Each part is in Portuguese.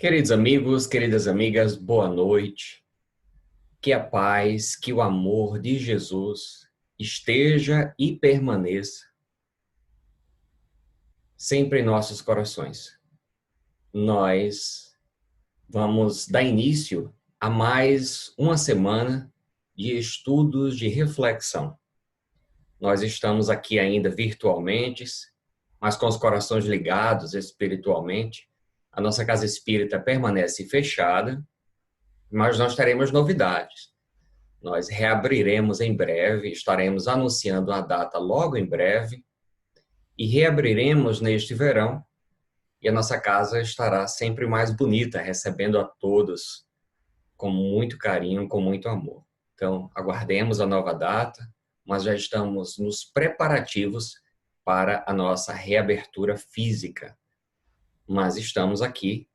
Queridos amigos, queridas amigas, boa noite. Que a paz, que o amor de Jesus esteja e permaneça sempre em nossos corações. Nós vamos dar início a mais uma semana de estudos de reflexão. Nós estamos aqui ainda virtualmente, mas com os corações ligados espiritualmente. A nossa casa espírita permanece fechada, mas nós teremos novidades. Nós reabriremos em breve, estaremos anunciando a data logo em breve e reabriremos neste verão e a nossa casa estará sempre mais bonita, recebendo a todos com muito carinho, com muito amor. Então, aguardemos a nova data, mas já estamos nos preparativos para a nossa reabertura física. Mas estamos aqui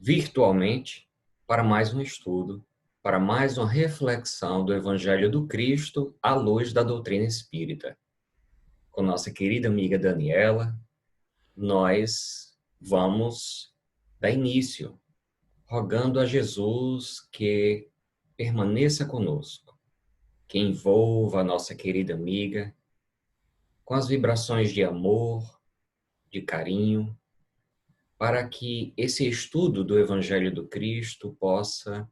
virtualmente para mais um estudo, para mais uma reflexão do Evangelho do Cristo à luz da doutrina espírita. Com nossa querida amiga Daniela, nós vamos dar início, rogando a Jesus que permaneça conosco, que envolva a nossa querida amiga com as vibrações de amor, de carinho, para que esse estudo do Evangelho do Cristo possa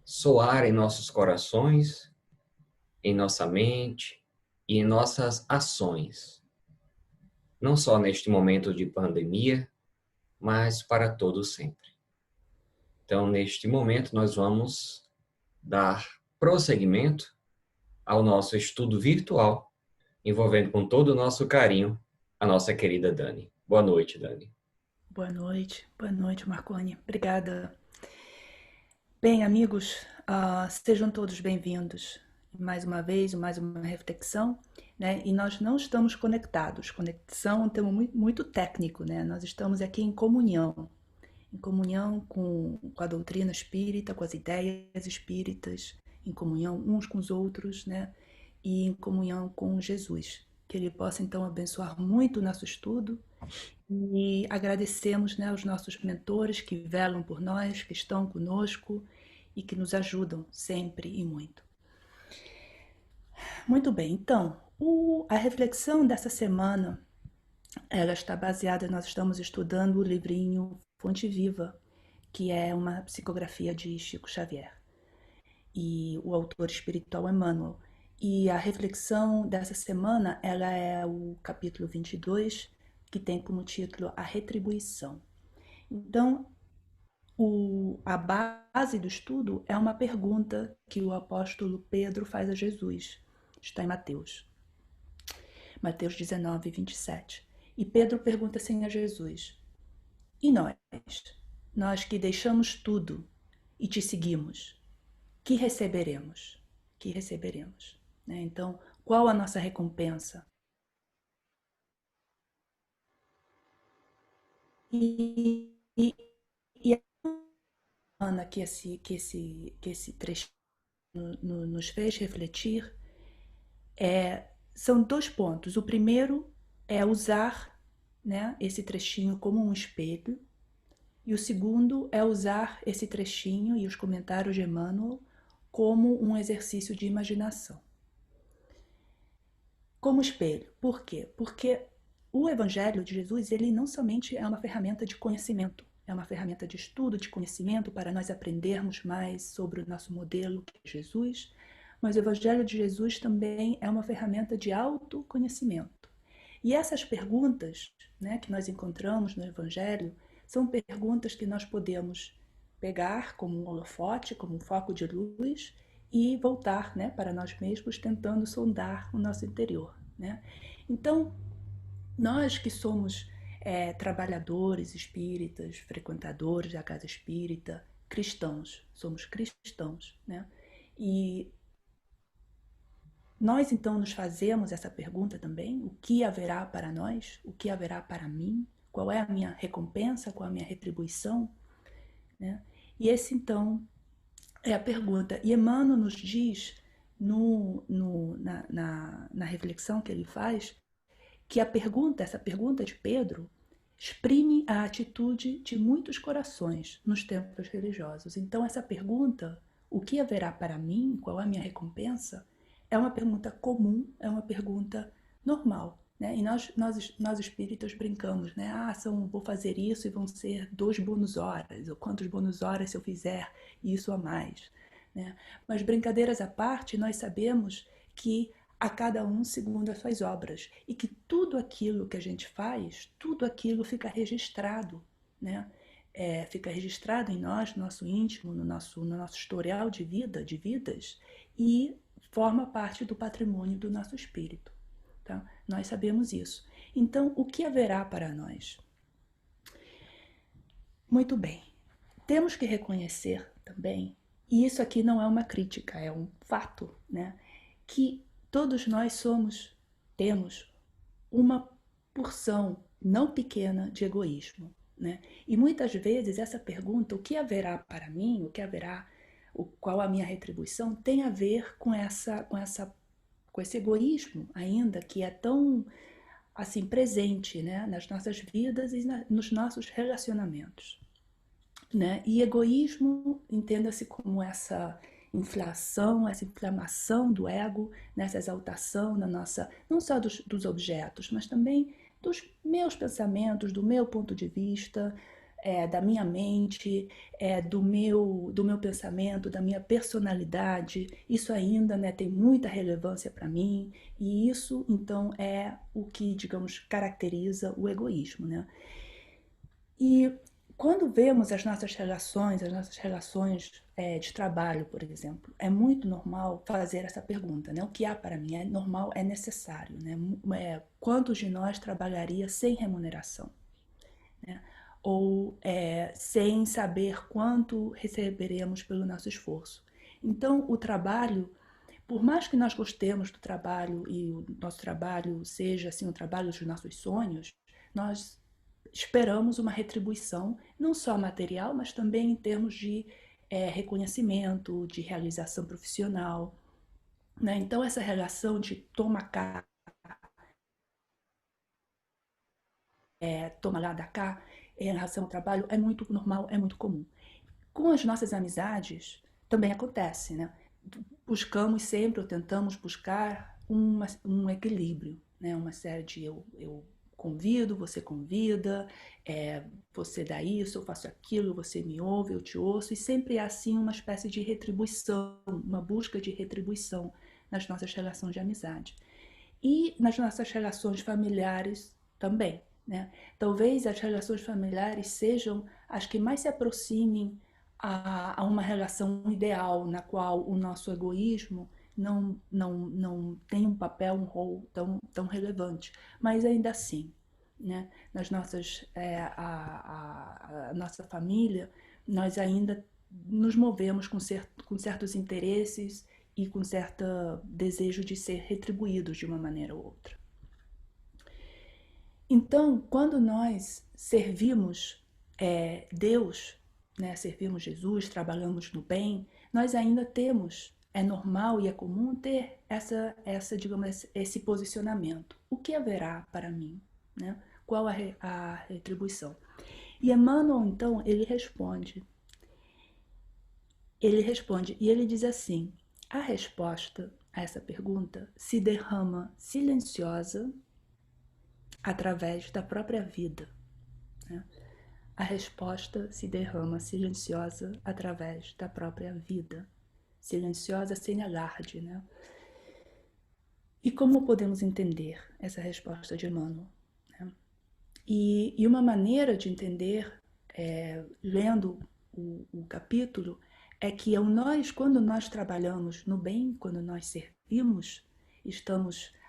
soar em nossos corações, em nossa mente e em nossas ações, não só neste momento de pandemia, mas para todo sempre. Então, neste momento, nós vamos dar prosseguimento ao nosso estudo virtual, envolvendo com todo o nosso carinho a nossa querida Dani. Boa noite, Dani. Boa noite, Marconi. Obrigada. Bem, amigos, sejam todos bem-vindos. Mais uma vez, mais uma reflexão, né? E nós não estamos conectados. Conexão é um termo muito técnico, né? Nós estamos aqui em comunhão com a doutrina espírita, com as ideias espíritas, em comunhão uns com os outros, né? E em comunhão com Jesus. Que Ele possa, então, abençoar muito o nosso estudo. E agradecemos, né, aos nossos mentores que velam por nós, que estão conosco e que nos ajudam sempre e muito. Muito bem, então, a reflexão dessa semana, ela está baseada, nós estamos estudando o livrinho Fonte Viva, que é uma psicografia de Chico Xavier, e o autor espiritual Emmanuel. E a reflexão dessa semana, ela é o capítulo 22, que tem como título A Retribuição. Então, a base do estudo é uma pergunta que o apóstolo Pedro faz a Jesus. Está em Mateus 19, 27. E Pedro pergunta assim a Jesus: E nós? Nós que deixamos tudo e te seguimos, que receberemos? Que receberemos? Né? Então, qual a nossa recompensa? E a Ana que esse trecho nos fez refletir são dois pontos. O primeiro é usar, né, esse trechinho como um espelho, e o segundo é usar esse trechinho e os comentários de Emmanuel como um exercício de imaginação. Como espelho. Por quê? Porque o Evangelho de Jesus, ele não somente é uma ferramenta de conhecimento, é uma ferramenta de estudo, de conhecimento para nós aprendermos mais sobre o nosso modelo, que é Jesus, mas o Evangelho de Jesus também é uma ferramenta de autoconhecimento. E essas perguntas, né, que nós encontramos no Evangelho são perguntas que nós podemos pegar como um holofote, como um foco de luz e voltar, né, para nós mesmos, tentando sondar o nosso interior. Né? Então, nós que somos trabalhadores espíritas, frequentadores da casa espírita, cristãos, somos cristãos, né? E nós então nos fazemos essa pergunta também: o que haverá para nós? O que haverá para mim? Qual é a minha recompensa? Qual é a minha retribuição? Né? E esse então é a pergunta. E Emmanuel nos diz na reflexão que ele faz, que essa pergunta de Pedro, exprime a atitude de muitos corações nos templos religiosos. Então, essa pergunta, o que haverá para mim, qual a minha recompensa, é uma pergunta comum, é uma pergunta normal. Né? E nós espíritas brincamos, né? Vou fazer isso e vão ser 2 bônus horas, ou quantos bônus horas se eu fizer isso a mais. Né? Mas brincadeiras à parte, nós sabemos que a cada um segundo as suas obras, e que tudo aquilo que a gente faz, tudo aquilo fica registrado, né? Fica registrado em nós, no nosso íntimo, no nosso historial de vidas, e forma parte do patrimônio do nosso espírito. Tá? Nós sabemos isso. Então, o que haverá para nós? Muito bem. Temos que reconhecer também, e isso aqui não é uma crítica, é um fato, né? Que todos nós temos uma porção não pequena de egoísmo, né? E muitas vezes essa pergunta, o que haverá para mim, qual a minha retribuição, tem a ver com esse egoísmo ainda que é tão assim presente, né, nas nossas vidas e nos nossos relacionamentos. Né? E egoísmo, entenda-se como essa inflação, essa inflamação do ego, nessa exaltação da nossa, não só dos objetos, mas também dos meus pensamentos, do meu ponto de vista, da minha mente, do meu pensamento, da minha personalidade. Isso ainda, né, tem muita relevância para mim, e isso então é o que, digamos, caracteriza o egoísmo. Né? E quando vemos as nossas relações de trabalho, por exemplo, é muito normal fazer essa pergunta, né? O que há para mim é normal, é necessário, né? Quantos de nós trabalharia sem remuneração, né? Ou sem saber quanto receberemos pelo nosso esforço. Então, o trabalho, por mais que nós gostemos do trabalho e o nosso trabalho seja assim, o trabalho dos nossos sonhos, nós esperamos uma retribuição, não só material, mas também em termos de reconhecimento, de realização profissional. Né? Então, essa relação de toma cá, toma lá, dá cá, em relação ao trabalho, é muito normal, é muito comum. Com as nossas amizades, também acontece, né? Buscamos sempre, ou tentamos buscar um equilíbrio, né? Uma série de eu convido, você convida, você dá isso, eu faço aquilo, você me ouve, eu te ouço, e sempre há assim uma espécie de retribuição, uma busca de retribuição nas nossas relações de amizade. E nas nossas relações familiares também, né? Talvez as relações familiares sejam as que mais se aproximem a uma relação ideal, na qual o nosso egoísmo não tem um papel, um rol tão relevante. Mas ainda assim, né, a nossa família, nós ainda nos movemos com certos interesses e com certo desejo de ser retribuídos de uma maneira ou outra. Então, quando nós servimos Deus, né, servimos Jesus, trabalhamos no bem, nós ainda temos, é normal e é comum ter digamos, esse posicionamento. O que haverá para mim? Né? Qual a retribuição? E Emmanuel, então, ele responde e ele diz assim: a resposta a essa pergunta se derrama silenciosa através da própria vida. Né? A resposta se derrama silenciosa através da própria vida. Silenciosa sem alarde, né? E como podemos entender essa resposta de Emmanuel? Né? E uma maneira de entender, lendo o capítulo, é que quando nós trabalhamos no bem, quando nós servimos,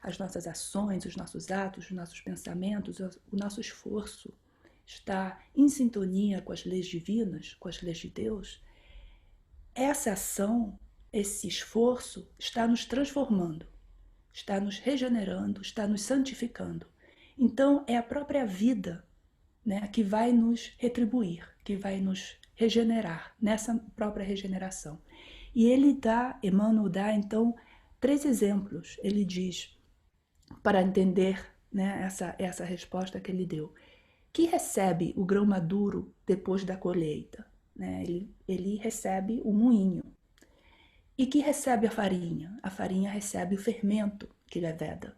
as nossas ações, os nossos atos, os nossos pensamentos, o nosso esforço está em sintonia com as leis divinas, com as leis de Deus, essa ação, esse esforço está nos transformando, está nos regenerando, está nos santificando. Então, é a própria vida, né, que vai nos retribuir, que vai nos regenerar, nessa própria regeneração. E Emmanuel dá, então, 3 exemplos. Ele diz, para entender, né, essa resposta que ele deu, que recebe o grão maduro depois da colheita? Né? Ele recebe o moinho. E que recebe a farinha? A farinha recebe o fermento que leveda.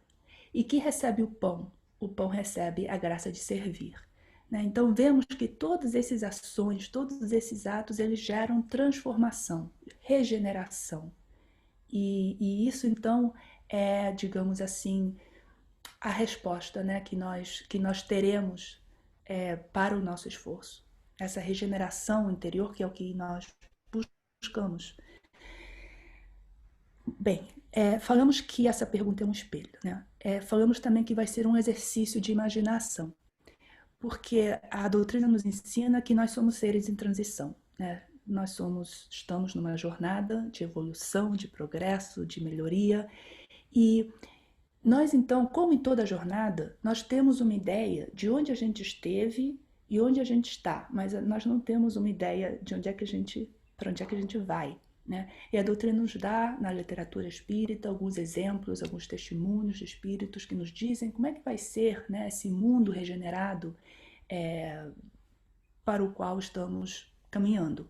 E que recebe o pão? O pão recebe a graça de servir. Né? Então vemos que todas essas ações, todos esses atos, eles geram transformação, regeneração. E isso então é, digamos assim, a resposta, né, que nós teremos para o nosso esforço. Essa regeneração interior que é o que nós buscamos. Bem, falamos que essa pergunta é um espelho, né? Falamos também que vai ser um exercício de imaginação, porque a doutrina nos ensina que nós somos seres em transição, né? Estamos numa jornada de evolução, de progresso, de melhoria, e nós então, como em toda jornada, nós temos uma ideia de onde a gente esteve e onde a gente está, mas nós não temos uma ideia de para onde é que a gente vai. Né? E a doutrina nos dá, na literatura espírita, alguns exemplos, alguns testemunhos de espíritos que nos dizem como é que vai ser, né, esse mundo regenerado para o qual estamos caminhando.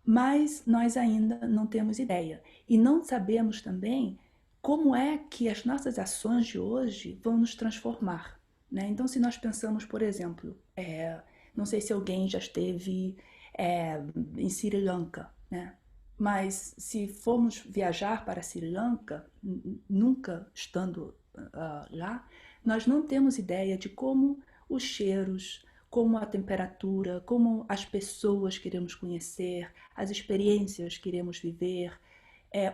Mas nós ainda não temos ideia. E não sabemos também como é que as nossas ações de hoje vão nos transformar. Né? Então, se nós pensamos, por exemplo, não sei se alguém já esteve em Sri Lanka, né? Mas se formos viajar para Sri Lanka, nunca estando lá, nós não temos ideia de como os cheiros, como a temperatura, como as pessoas queremos conhecer, as experiências queremos viver,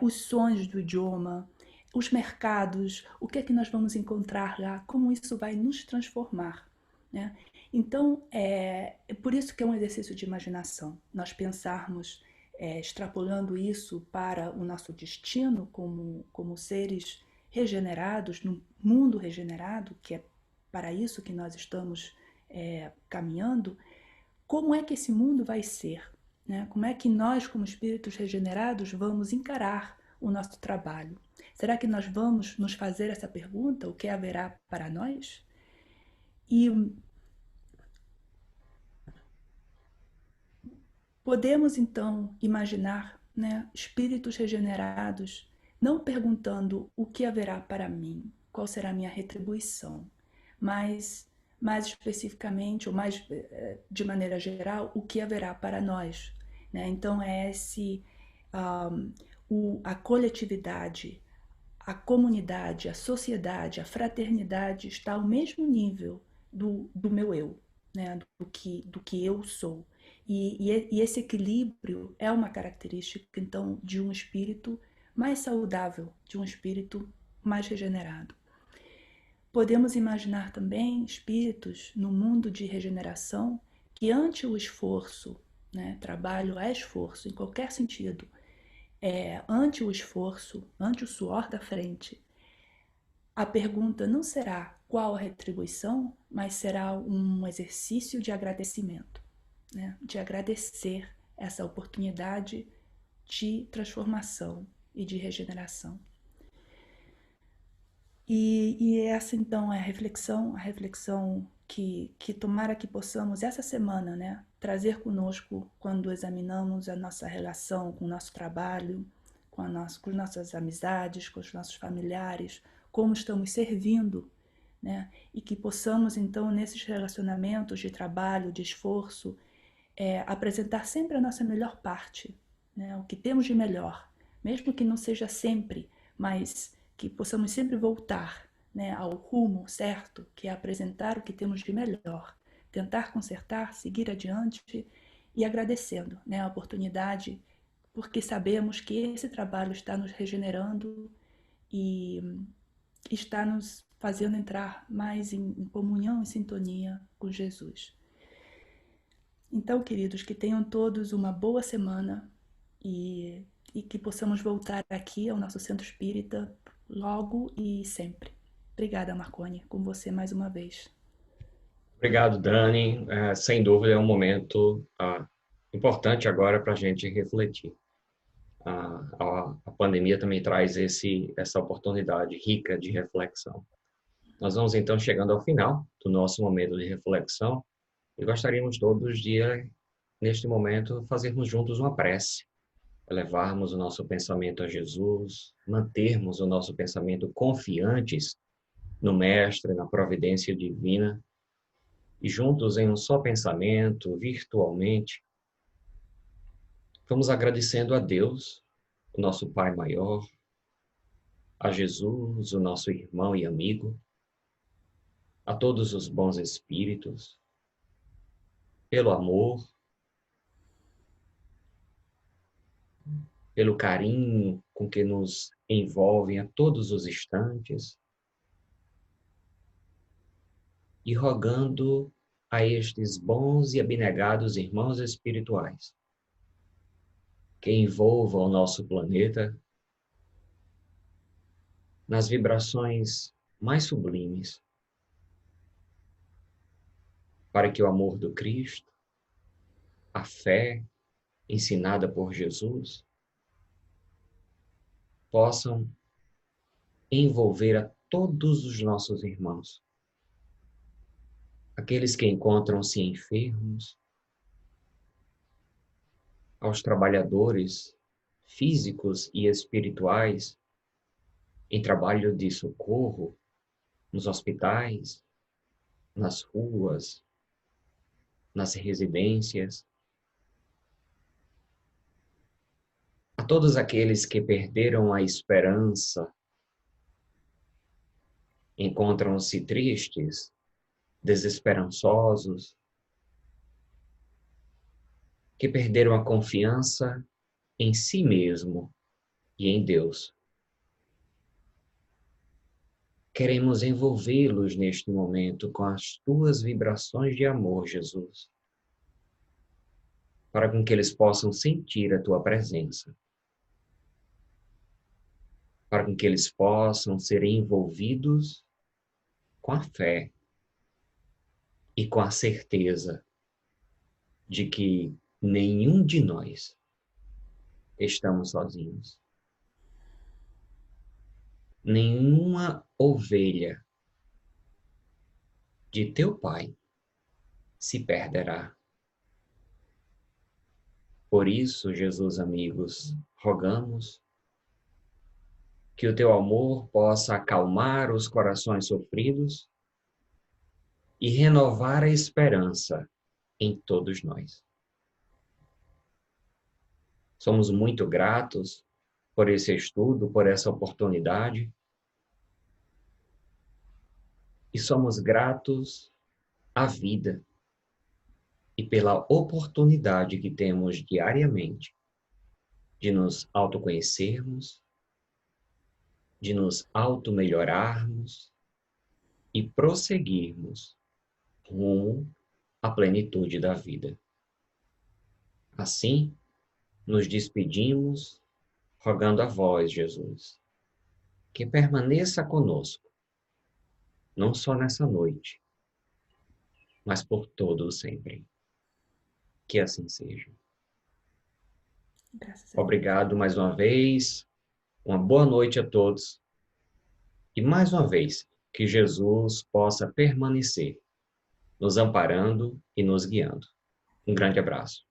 os sons do idioma, os mercados, o que é que nós vamos encontrar lá, como isso vai nos transformar. Né? Então, é por isso que é um exercício de imaginação, nós pensarmos, extrapolando isso para o nosso destino como seres regenerados, num mundo regenerado, que é para isso que nós estamos caminhando, como é que esse mundo vai ser? Né? Como é que nós, como espíritos regenerados, vamos encarar o nosso trabalho? Será que nós vamos nos fazer essa pergunta, o que haverá para nós? E podemos então imaginar, né, espíritos regenerados não perguntando o que haverá para mim, qual será a minha retribuição, mas mais especificamente, ou mais de maneira geral, o que haverá para nós. Né? Então é a coletividade, a comunidade, a sociedade, a fraternidade está ao mesmo nível do meu eu, né? do que eu sou. E esse equilíbrio é uma característica, então, de um espírito mais saudável, de um espírito mais regenerado. Podemos imaginar também espíritos no mundo de regeneração que, ante o esforço, né, trabalho é esforço em qualquer sentido, ante o esforço, ante o suor da frente, a pergunta não será qual a retribuição, mas será um exercício de agradecimento, né? De agradecer essa oportunidade de transformação e de regeneração. E essa então é a reflexão que tomara que possamos essa semana, né, trazer conosco quando examinamos a nossa relação com o nosso trabalho, com as nossas amizades, com os nossos familiares, como estamos servindo, né, e que possamos então nesses relacionamentos de trabalho, de esforço, apresentar sempre a nossa melhor parte, né, o que temos de melhor, mesmo que não seja sempre, mas que possamos sempre voltar, né, ao rumo certo, que é apresentar o que temos de melhor, tentar consertar, seguir adiante e agradecendo, né, a oportunidade, porque sabemos que esse trabalho está nos regenerando e está nos fazendo entrar mais em comunhão, em sintonia com Jesus. Então, queridos, que tenham todos uma boa semana e que possamos voltar aqui ao nosso centro espírita logo e sempre. Obrigada, Marconi, com você mais uma vez. Obrigado, Dani. Sem dúvida é um momento importante agora para a gente refletir. A pandemia também traz essa oportunidade rica de reflexão. Nós vamos então chegando ao final do nosso momento de reflexão e gostaríamos todos de, neste momento, fazermos juntos uma prece, elevarmos o nosso pensamento a Jesus, mantermos o nosso pensamento confiantes no Mestre, na providência divina, e juntos em um só pensamento, virtualmente, vamos agradecendo a Deus, o nosso Pai maior, a Jesus, o nosso irmão e amigo, a todos os bons espíritos, pelo amor, pelo carinho com que nos envolvem a todos os instantes, e rogando a estes bons e abnegados irmãos espirituais que envolvam o nosso planeta nas vibrações mais sublimes, para que o amor do Cristo, a fé ensinada por Jesus, possam envolver a todos os nossos irmãos, aqueles que encontram-se enfermos, aos trabalhadores físicos e espirituais em trabalho de socorro, nos hospitais, nas ruas, nas residências, a todos aqueles que perderam a esperança, encontram-se tristes, desesperançosos, que perderam a confiança em si mesmo e em Deus. Queremos envolvê-los neste momento com as tuas vibrações de amor, Jesus, para com que eles possam sentir a tua presença, para com que eles possam ser envolvidos com a fé e com a certeza de que nenhum de nós estamos sozinhos. Nenhuma ovelha de teu Pai se perderá. Por isso, Jesus, amigos, rogamos que o teu amor possa acalmar os corações sofridos e renovar a esperança em todos nós. Somos muito gratos por esse estudo, por essa oportunidade, e somos gratos à vida e pela oportunidade que temos diariamente de nos autoconhecermos, de nos auto-melhorarmos e prosseguirmos rumo à plenitude da vida. Assim, nos despedimos, rogando a vós, Jesus, que permaneça conosco, não só nessa noite, mas por todo o sempre. Que assim seja. Graças a Deus. Obrigado mais uma vez, uma boa noite a todos, e mais uma vez, que Jesus possa permanecer nos amparando e nos guiando. Um grande abraço.